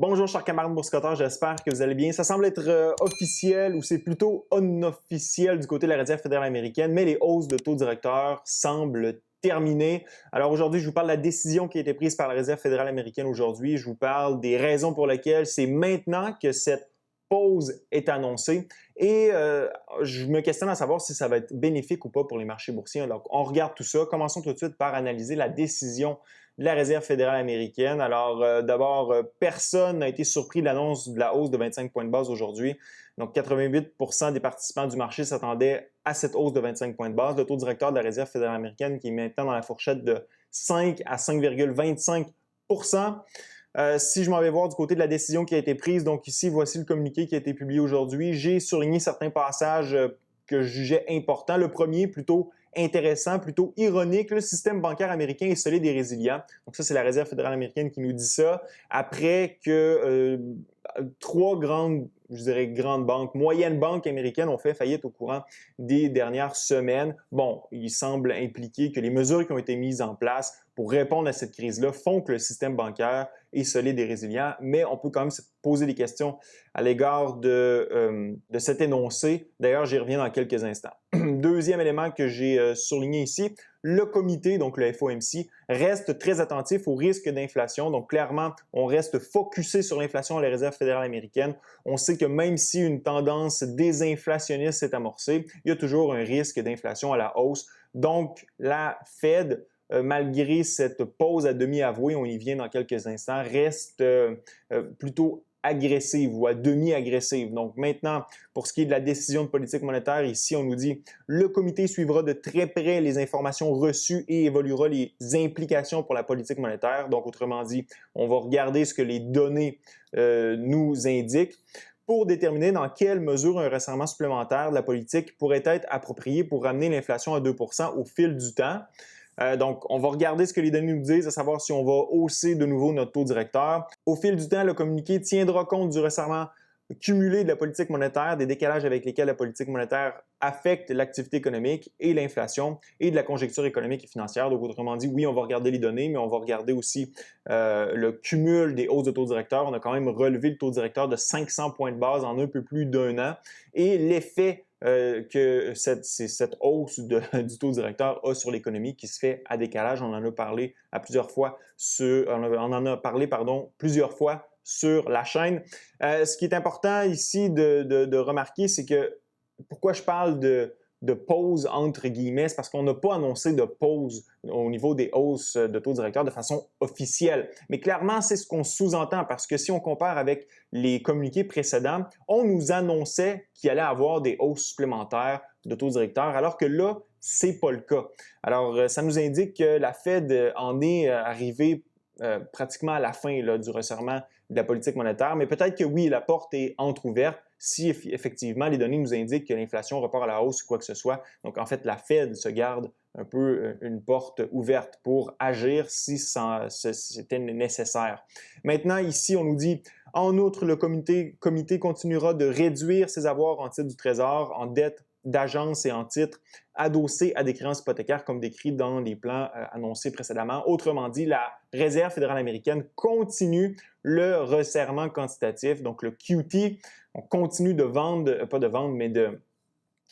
Bonjour chers camarades boursicotteurs, j'espère que vous allez bien. Ça semble être officiel ou c'est plutôt unofficiel du côté de la Réserve fédérale américaine, mais les hausses de taux directeurs semblent terminées. Alors aujourd'hui, je vous parle de la décision qui a été prise par la Réserve fédérale américaine aujourd'hui. Je vous parle des raisons pour lesquelles c'est maintenant que cette pause est annoncée et je me questionne à savoir si ça va être bénéfique ou pas pour les marchés boursiers. Donc, on regarde tout ça. Commençons tout de suite par analyser la décision de la Réserve fédérale américaine. Alors, d'abord, personne n'a été surpris de l'annonce de la hausse de 25 points de base aujourd'hui. Donc, 88 des participants du marché s'attendaient à cette hausse de 25 points de base. Le taux directeur de la Réserve fédérale américaine qui est maintenant dans la fourchette de 5 à 5,25 si je m'en vais voir du côté de la décision qui a été prise, donc ici, voici le communiqué qui a été publié aujourd'hui. J'ai souligné certains passages que je jugeais importants. Le premier, plutôt intéressant, plutôt ironique. Le système bancaire américain est solide et résilient. Donc ça, c'est la Réserve fédérale américaine qui nous dit ça. Après que trois grandes, je dirais grandes banques, moyennes banques américaines ont fait faillite au courant des dernières semaines. Bon, il semble impliquer que les mesures qui ont été mises en place pour répondre à cette crise-là font que le système bancaire est solide et résilient, mais on peut quand même se poser des questions à l'égard de cet énoncé. D'ailleurs, j'y reviens dans quelques instants. Deuxième élément que j'ai souligné ici, le comité, donc le FOMC, reste très attentif au risque d'inflation. Donc, clairement, on reste focusé sur l'inflation à la Réserve fédérale américaine. On sait que même si une tendance désinflationniste s'est amorcée, il y a toujours un risque d'inflation à la hausse. Donc, la Fed, malgré cette pause à demi avouée, on y vient dans quelques instants, reste plutôt agressive ou à demi-agressive. Donc maintenant, pour ce qui est de la décision de politique monétaire, ici on nous dit le comité suivra de très près les informations reçues et évaluera les implications pour la politique monétaire. Donc autrement dit, on va regarder ce que les données nous indiquent pour déterminer dans quelle mesure un resserrement supplémentaire de la politique pourrait être approprié pour ramener l'inflation à 2 % au fil du temps. Donc, on va regarder ce que les données nous disent, à savoir si on va hausser de nouveau notre taux directeur. Au fil du temps, le communiqué tiendra compte du resserrement cumulé de la politique monétaire, des décalages avec lesquels la politique monétaire affecte l'activité économique et l'inflation et de la conjoncture économique et financière. Donc, autrement dit, oui, on va regarder les données, mais on va regarder aussi le cumul des hausses de taux directeur. On a quand même relevé le taux directeur de 500 points de base en un peu plus d'un an et l'effet que cette hausse du taux directeur a sur l'économie qui se fait à décalage. On en a parlé à plusieurs fois plusieurs fois sur la chaîne. Ce qui est important ici de remarquer, c'est que pourquoi je parle de pause entre guillemets, c'est parce qu'on n'a pas annoncé de pause au niveau des hausses de taux directeurs de façon officielle. Mais clairement, c'est ce qu'on sous-entend parce que si on compare avec les communiqués précédents, on nous annonçait qu'il allait avoir des hausses supplémentaires de taux directeurs, alors que là, c'est pas le cas. Alors, ça nous indique que la Fed en est arrivée pratiquement à la fin là, du resserrement de la politique monétaire, mais peut-être que oui, la porte est entrouverte si effectivement les données nous indiquent que l'inflation repart à la hausse ou quoi que ce soit. Donc en fait, la Fed se garde un peu une porte ouverte pour agir si c'était nécessaire. Maintenant, ici, on nous dit, en outre, le comité continuera de réduire ses avoirs en titres du Trésor, en dette d'agence et en titres adossés à des créances hypothécaires comme décrit dans les plans annoncés précédemment. Autrement dit, la Réserve fédérale américaine continue le resserrement quantitatif, donc le QT. On continue de vendre, pas de vendre, mais de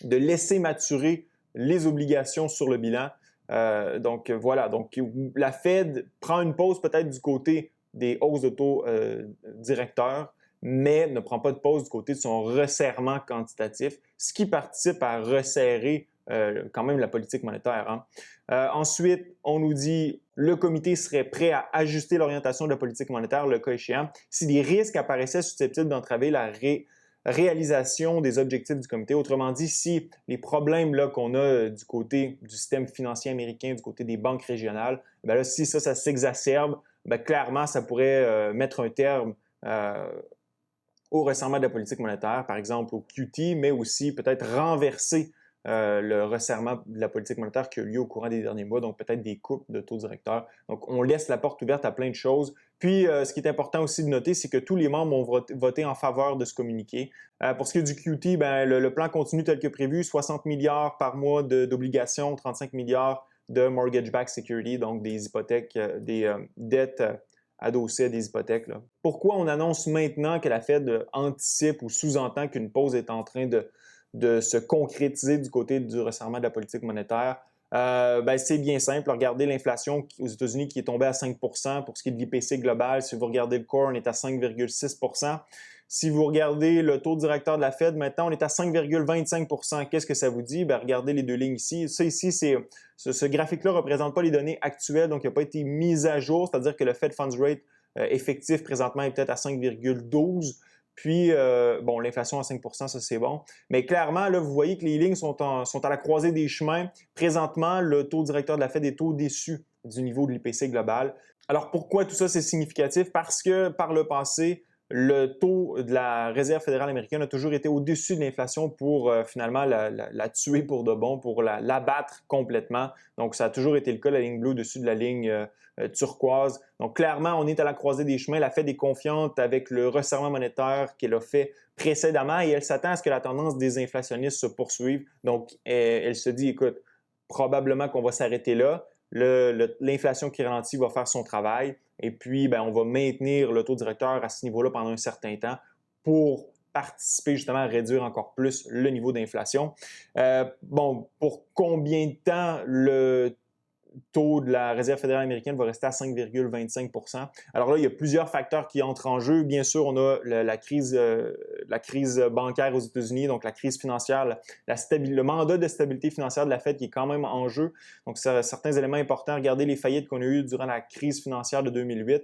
laisser maturer les obligations sur le bilan. Donc voilà, donc la Fed prend une pause peut-être du côté des hausses de taux directeurs, mais ne prend pas de pause du côté de son resserrement quantitatif, ce qui participe à resserrer quand même la politique monétaire. Ensuite, on nous dit le comité serait prêt à ajuster l'orientation de la politique monétaire, le cas échéant, si des risques apparaissaient susceptibles d'entraver la réalisation des objectifs du comité. Autrement dit, si les problèmes qu'on a du côté du système financier américain, du côté des banques régionales, bien là, si ça s'exacerbe, bien, clairement, ça pourrait mettre un terme au resserrement de la politique monétaire, par exemple au QT, mais aussi peut-être renverser le resserrement de la politique monétaire qui a eu lieu au courant des derniers mois, donc peut-être des coupes de taux directeurs. Donc, on laisse la porte ouverte à plein de choses. Puis, ce qui est important aussi de noter, c'est que tous les membres ont voté en faveur de ce communiqué. Pour ce qui est du QT, ben, le plan continue tel que prévu, 60 milliards par mois d'obligations, 35 milliards de mortgage-backed security, donc des hypothèques, des dettes adossés à des hypothèques, là. Pourquoi on annonce maintenant que la Fed anticipe ou sous-entend qu'une pause est en train de se concrétiser du côté du resserrement de la politique monétaire? C'est bien simple. Regardez l'inflation aux États-Unis qui est tombée à 5 pour ce qui est de l'IPC global. Si vous regardez le core, on est à 5,6 pour cent. Si vous regardez le taux directeur de la Fed, maintenant, on est à 5,25 pour cent. Qu'est-ce que ça vous dit? Regardez les deux lignes ici. Ça ici, ce graphique-là ne représente pas les données actuelles, donc il n'a pas été mis à jour, c'est-à-dire que le Fed Funds Rate effectif présentement est peut-être à 5,12. Puis, l'inflation à 5 ça c'est bon. Mais clairement, là, vous voyez que les lignes sont à la croisée des chemins. Présentement, le taux directeur de la Fed est au-dessus du niveau de l'IPC global. Alors, pourquoi tout ça, c'est significatif? Parce que par le passé, le taux de la Réserve fédérale américaine a toujours été au-dessus de l'inflation pour finalement la tuer pour de bon, pour l'abattre complètement. Donc, ça a toujours été le cas, la ligne bleue au-dessus de la ligne turquoise. Donc, clairement, on est à la croisée des chemins. La Fed est confiante avec le resserrement monétaire qu'elle a fait précédemment et elle s'attend à ce que la tendance des inflationnistes se poursuive. Donc, elle se dit, écoute, probablement qu'on va s'arrêter là. L'inflation qui ralentit va faire son travail. Et puis, on va maintenir le taux directeur à ce niveau-là pendant un certain temps pour participer justement à réduire encore plus le niveau d'inflation. Pour combien de temps le taux de la Réserve fédérale américaine va rester à 5,25 pour cent? Alors là, il y a plusieurs facteurs qui entrent en jeu. Bien sûr, on a la crise bancaire aux États-Unis, donc la crise financière, le mandat de stabilité financière de la Fed qui est quand même en jeu. Donc, certains éléments importants. Regardez les faillites qu'on a eues durant la crise financière de 2008,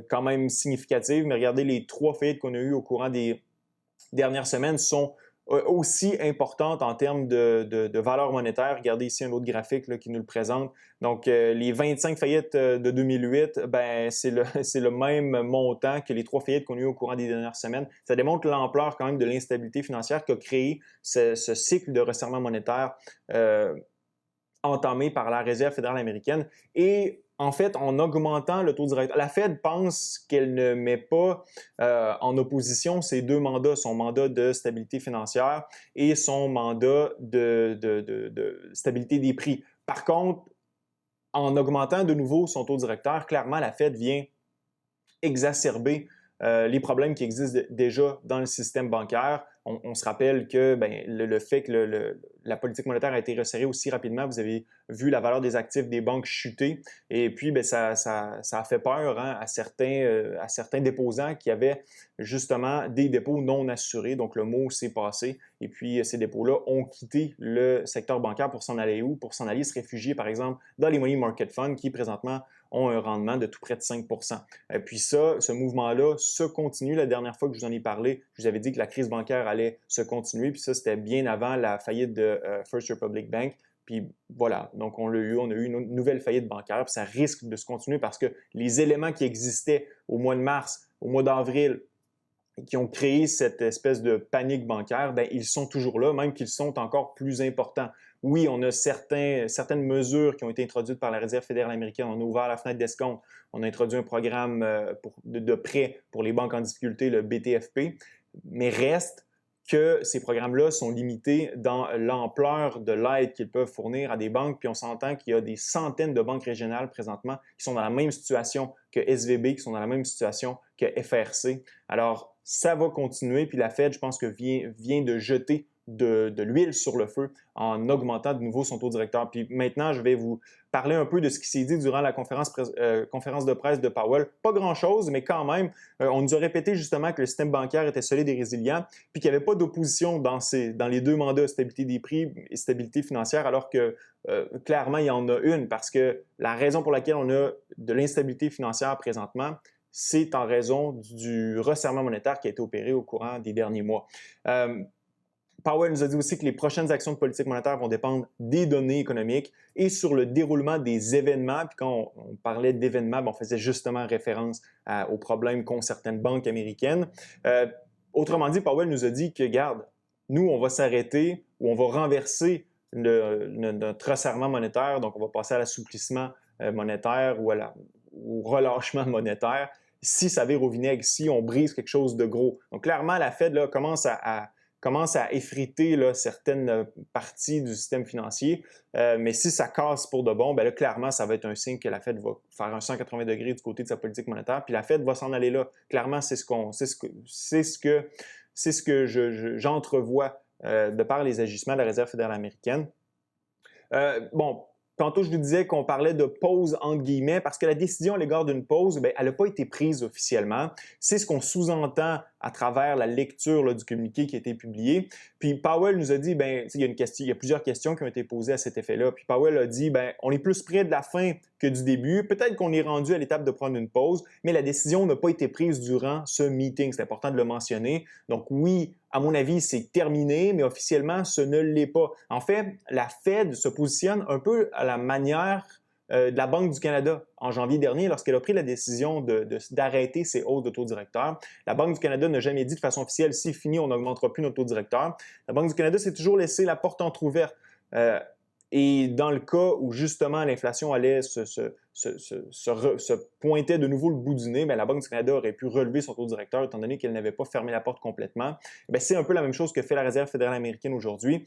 quand même significatives, mais regardez les 3 faillites qu'on a eues au courant des dernières semaines sont aussi importante en termes de valeur monétaire. Regardez ici un autre graphique là, qui nous le présente. Donc, les 25 faillites de 2008, c'est le même montant que les 3 faillites qu'on a eues au courant des dernières semaines. Ça démontre l'ampleur quand même de l'instabilité financière qu'a créé ce cycle de resserrement monétaire entamé par la Réserve fédérale américaine. Et en fait, en augmentant le taux directeur, la Fed pense qu'elle ne met pas en opposition ces deux mandats, son mandat de stabilité financière et son mandat de stabilité des prix. Par contre, en augmentant de nouveau son taux directeur, clairement, la Fed vient exacerber les problèmes qui existent déjà dans le système bancaire. On se rappelle que le fait que la politique monétaire a été resserrée aussi rapidement, vous avez vu la valeur des actifs des banques chuter et puis ça a fait peur à certains déposants qui avaient justement des dépôts non assurés. Donc le mot s'est passé et puis ces dépôts-là ont quitté le secteur bancaire pour s'en aller où? Pour s'en aller se réfugier par exemple dans les money market funds qui présentement ont un rendement de tout près de 5 Puis ce mouvement-là se continue. La dernière fois que je vous en ai parlé, je vous avais dit que la crise bancaire allait se continuer. Puis ça, c'était bien avant la faillite de First Republic Bank. Puis voilà, donc on a eu une nouvelle faillite bancaire. Puis ça risque de se continuer parce que les éléments qui existaient au mois de mars, au mois d'avril, qui ont créé cette espèce de panique bancaire, ils sont toujours là, même qu'ils sont encore plus importants. Oui, on a certaines mesures qui ont été introduites par la Réserve fédérale américaine. On a ouvert la fenêtre d'escompte. On a introduit un programme de prêt pour les banques en difficulté, le BTFP. Mais reste que ces programmes-là sont limités dans l'ampleur de l'aide qu'ils peuvent fournir à des banques. Puis on s'entend qu'il y a des centaines de banques régionales présentement qui sont dans la même situation que SVB, qui sont dans la même situation que FRC. Alors, ça va continuer. Puis la Fed, je pense que vient de jeter de l'huile sur le feu en augmentant de nouveau son taux directeur. Puis maintenant, je vais vous parler un peu de ce qui s'est dit durant la conférence de presse de Powell. Pas grand-chose, mais quand même, on nous a répété justement que le système bancaire était solide et résilient, puis qu'il n'y avait pas d'opposition dans les deux mandats, stabilité des prix et stabilité financière, alors que clairement, il y en a une, parce que la raison pour laquelle on a de l'instabilité financière présentement, c'est en raison du resserrement monétaire qui a été opéré au courant des derniers mois. Powell nous a dit aussi que les prochaines actions de politique monétaire vont dépendre des données économiques et sur le déroulement des événements. Puis quand on parlait d'événements, on faisait justement référence aux problèmes qu'ont certaines banques américaines. Autrement dit, Powell nous a dit que, regarde, nous, on va s'arrêter ou on va renverser notre resserrement monétaire, donc on va passer à l'assouplissement monétaire ou au relâchement monétaire si ça vire au vinaigre, si on brise quelque chose de gros. Donc clairement, la Fed là, commence à commence à effriter là, certaines parties du système financier. Mais si ça casse pour de bon, ben là, clairement, ça va être un signe que la Fed va faire un 180 degrés du côté de sa politique monétaire, puis la Fed va s'en aller là. Clairement, c'est ce que j'entrevois de par les agissements de la Réserve fédérale américaine. Bon, tantôt, je vous disais qu'on parlait de pause entre guillemets parce que la décision à l'égard d'une pause, bien, elle n'a pas été prise officiellement. C'est ce qu'on sous-entend à travers la lecture là, du communiqué qui a été publié. Puis Powell nous a dit, bien, il y a plusieurs questions qui ont été posées à cet effet-là. Puis Powell a dit, bien, on est plus près de la fin que du début. Peut-être qu'on est rendu à l'étape de prendre une pause, mais la décision n'a pas été prise durant ce meeting. C'est important de le mentionner. Donc oui, à mon avis, c'est terminé, mais officiellement, ce ne l'est pas. En fait, la Fed se positionne un peu à la manière de la Banque du Canada en janvier dernier, lorsqu'elle a pris la décision d'arrêter ses hausses de taux directeur. La Banque du Canada n'a jamais dit de façon officielle, c'est fini, on n'augmentera plus notre taux directeur. La Banque du Canada s'est toujours laissé la porte entrouverte. Et dans le cas où justement l'inflation allait se pointait de nouveau le bout du nez, bien, la Banque du Canada aurait pu relever son taux directeur étant donné qu'elle n'avait pas fermé la porte complètement. C'est un peu la même chose que fait la Réserve fédérale américaine aujourd'hui.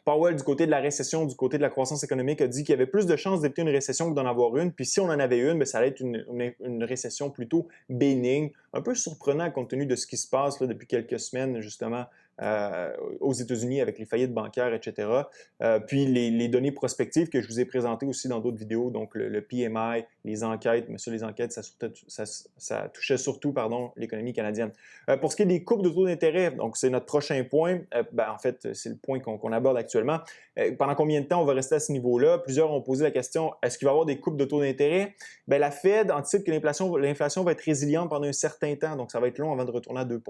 Powell, du côté de la récession, du côté de la croissance économique, a dit qu'il y avait plus de chances d'éviter une récession que d'en avoir une. Puis si on en avait une, bien, ça allait être une récession plutôt bénigne. Un peu surprenant compte tenu de ce qui se passe là, depuis quelques semaines, justement, aux États-Unis avec les faillites bancaires, etc. Puis les données prospectives que je vous ai présentées aussi dans d'autres vidéos, donc le PMI, les enquêtes, mais sur les enquêtes, ça touchait surtout l'économie canadienne. Pour ce qui est des coupes de taux d'intérêt, donc c'est notre prochain point, en fait, c'est le point qu'on aborde actuellement. Pendant combien de temps on va rester à ce niveau-là? Plusieurs ont posé la question, est-ce qu'il va y avoir des coupes de taux d'intérêt? Bien, la Fed anticipe que l'inflation va être résiliente pendant un certain temps, donc ça va être long avant de retourner à 2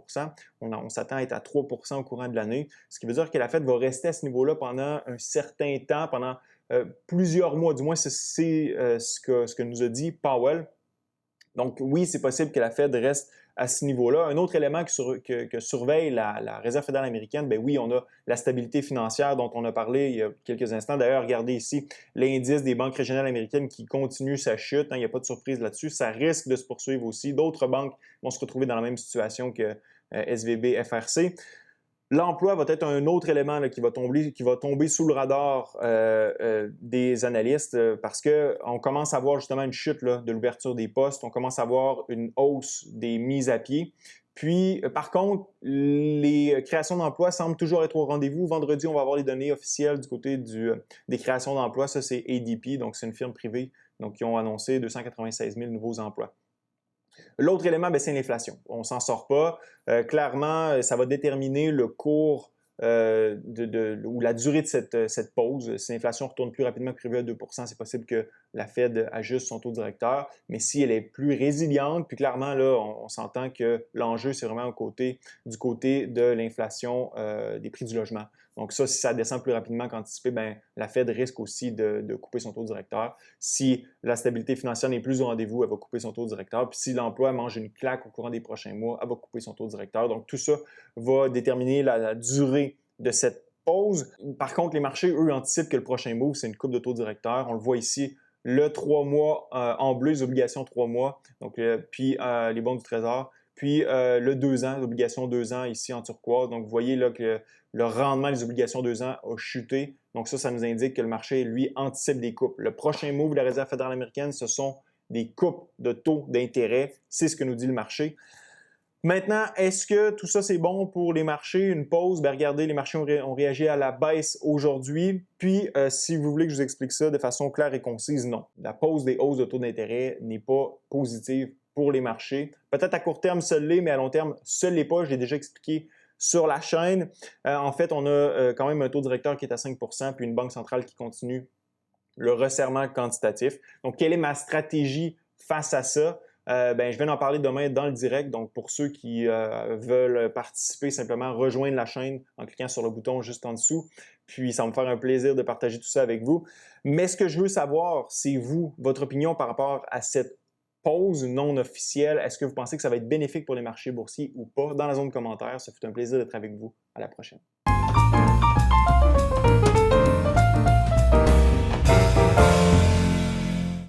On s'attend à être à 3 au courant de l'année, ce qui veut dire que la Fed va rester à ce niveau-là pendant un certain temps, pendant plusieurs mois. Du moins, c'est ce que nous a dit Powell. Donc oui, c'est possible que la Fed reste à ce niveau-là. Un autre élément que surveille la Réserve fédérale américaine, bien oui, on a la stabilité financière dont on a parlé il y a quelques instants. D'ailleurs, regardez ici l'indice des banques régionales américaines qui continue sa chute. Il n'y a pas de surprise là-dessus. Ça risque de se poursuivre aussi. D'autres banques vont se retrouver dans la même situation que SVB, FRC. L'emploi va être un autre élément là, qui va tomber sous le radar des analystes parce qu'on commence à voir justement une chute là, de l'ouverture des postes, on commence à voir une hausse des mises à pied. Puis, par contre, les créations d'emplois semblent toujours être au rendez-vous. Vendredi, on va avoir les données officielles du côté des créations d'emplois. Ça, c'est ADP, donc c'est une firme privée donc, qui ont annoncé 296 000 nouveaux emplois. L'autre élément, c'est l'inflation. On ne s'en sort pas. Clairement, ça va déterminer le cours ou la durée de cette pause. Si l'inflation retourne plus rapidement que prévu à 2 c'est possible que la Fed ajuste son taux directeur. Mais si elle est plus résiliente, puis clairement, là, on s'entend que l'enjeu, c'est vraiment du côté de l'inflation des prix du logement. Donc ça, si ça descend plus rapidement qu'anticipé, la Fed risque aussi de couper son taux directeur. Si la stabilité financière n'est plus au rendez-vous, elle va couper son taux directeur. Puis si l'emploi mange une claque au courant des prochains mois, elle va couper son taux directeur. Donc tout ça va déterminer la durée de cette pause. Par contre, les marchés, eux, anticipent que le prochain move, c'est une coupe de taux directeur. On le voit ici, le 3 mois en bleu, les obligations 3 mois, donc, puis les bons du Trésor. Puis le 2 ans, l'obligation 2 ans ici en turquoise. Donc, vous voyez là que le rendement des obligations 2 ans a chuté. Donc ça nous indique que le marché, lui, anticipe des coupes. Le prochain move de la Réserve fédérale américaine, ce sont des coupes de taux d'intérêt. C'est ce que nous dit le marché. Maintenant, est-ce que tout ça, c'est bon pour les marchés? Une pause? Regardez, les marchés ont réagi à la baisse aujourd'hui. Puis, si vous voulez que je vous explique ça de façon claire et concise, non. La pause des hausses de taux d'intérêt n'est pas positive pour les marchés. Peut-être à court terme, seul l'est, mais à long terme, seul l'est pas. Je l'ai déjà expliqué sur la chaîne. En fait, on a quand même un taux directeur qui est à 5 puis une banque centrale qui continue le resserrement quantitatif. Donc, quelle est ma stratégie face à ça? Je vais en parler demain dans le direct. Donc, pour ceux qui veulent participer, simplement rejoindre la chaîne en cliquant sur le bouton juste en dessous. Puis, ça va me faire un plaisir de partager tout ça avec vous. Mais ce que je veux savoir, c'est vous, votre opinion par rapport à cette pause non officielle. Est-ce que vous pensez que ça va être bénéfique pour les marchés boursiers ou pas? Dans la zone de commentaires, ça fait un plaisir d'être avec vous. À la prochaine.